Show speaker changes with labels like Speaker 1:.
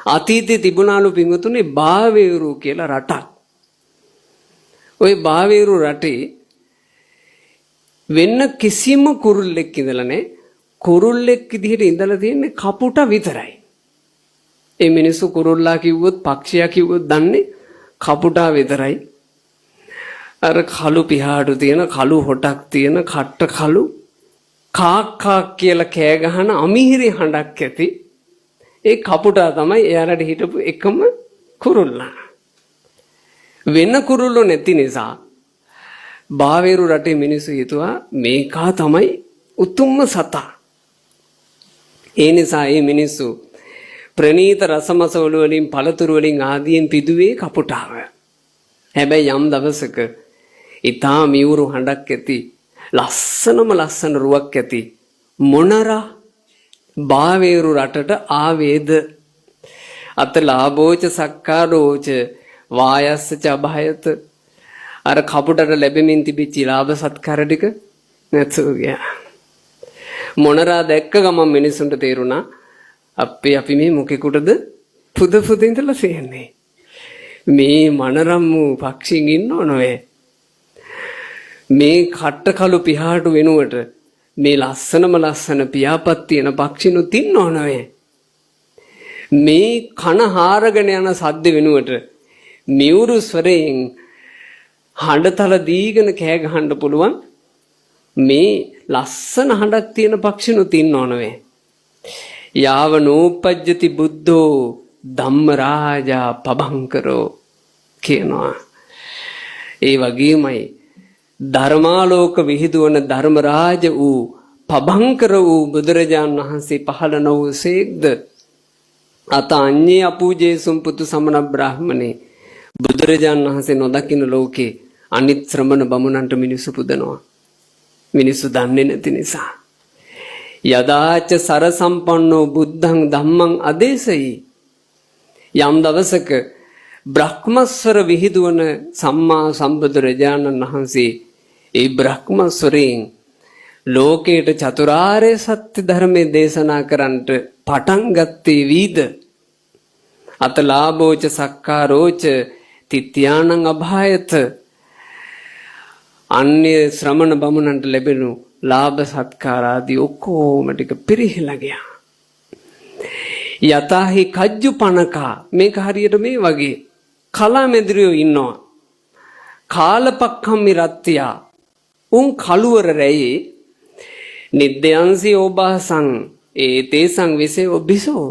Speaker 1: අතීතයේ තිබුණාලු පින්වතුනි බාවේරු කියලා රටක්. ওই බාවේරු රටේ වෙන කිසිම කුරුල්ලෙක් ඉඳලා නැහැ. කුරුල්ලෙක් විදිහට ඉඳලා තියෙන්නේ කපුට විතරයි. ඒ මිනිස්සු කුරුල්ලා කිව්වොත් පක්ෂියා කිව්වොත් දන්නේ කපුටා විතරයි. අර කළු පිහාටු තියෙන කළු හොටක් තියෙන කට්ට කළු කාක්කා කියලා කෑ ගහන අමිහිරි හඬක් ඇති ඒ කපුටා තමයි එයාලට හිටපු එකම කුරුල්ලා. වෙන කුරුල්ලෝ නැති නිසා බාවේරු රටේ මිනිස්සු හිතුවා මේකා තමයි උතුම්ම සතා. ඒ නිසා මේ මිනිස්සු ප්‍රණීත රසමසවල වලින් පළතුරු වලින් ආදියෙන් පිදුවේ කපුටාව. හැබැයි යම් දවසක ඊටා මියුරු හඬක් ඇති ලස්සන රුවක් ඇති මොනරා බාවේරු රටට ආවේද අත ලාභෝච සක්කාරෝච වායස්සච අභයත අර කපුටට ලැබෙමින් තිබිච්ච ලාභ සත්කාර ටික නැතුව ගියා. මොනරා දැක්ක ගමන් මිනිසුන්ට තේරුණා අපි මේ මොකෙකුටද පුද ඉඳලා තියෙන්නේ. මේ මනරම් වූ පක්ෂීන් ඉන්නව නොවේ. මේ කට්ට කළු පිහාටු වෙනුවට මේ ලස්සන පියාපත් තියෙන පක්ෂිනුත් ඉන්නව නොවේ. මේ කන හාරගෙන යන සද්ද වෙනුවට මියුරු ස්වරයෙන් හඬතල දීගෙන කෑ ගහන්න පුළුවන් මේ ලස්සන හඬක් තියෙන පක්ෂිනුත් ඉන්නව නොවේ. යාව නෝපජ්ජති බුද්ධෝ ධම්මරාජා පබංකරෝ කියනවා. ඒ වගේමයි ධර්මාලෝක විහිදුවන ධර්මරාජ වූ පබංකර වූ බුදුරජාණන් වහන්සේ පහළ නොවුසේක්ද අත අඤ්ඤේ අපූජේ සුම්පුතු සමන බ්‍රාහ්මනේ බුදුරජාණන් වහන්සේ නොදකින්න ලෝකේ අනිත් ශ්‍රමණ බමුණන්ට මිනිසු පුදනවා. මිනිසු දන්නේ නැති නිසා. යදාච සර සම්පන්නෝ බුද්ධං ධම්මං අදේශයි. යම් දවසක බ්‍රහ්මස්වර විහිදුවන සම්මා සම්බුදුරජාණන් වහන්සේ ඒ බ්‍රහ්මස්වරයෙන් ලෝකයට චතුරාර්ය සත්‍ය ධර්මයේ දේශනා කරන්නට පටන් ගත්තේ වීද අතලාභෝච සක්කාරෝච තිත්‍යානං අභායත අන්‍ය ශ්‍රමණ බමුණන්ට ලැබෙනු ලාභ සත්කාර ආදී ඔක්කොම ටික පිරිහිලා ගියා. යතහි කජ්ජු පනකා මේක හරියට මේ වගේ කලාමැදිරියෝ ඉන්නවා. කාලපක්ඛම්මි රත්ත්‍යා උන් කලුවර රැයේ නිද්දයන්සි ඕබාසං ඒතේසං විසේ ඔබිසෝ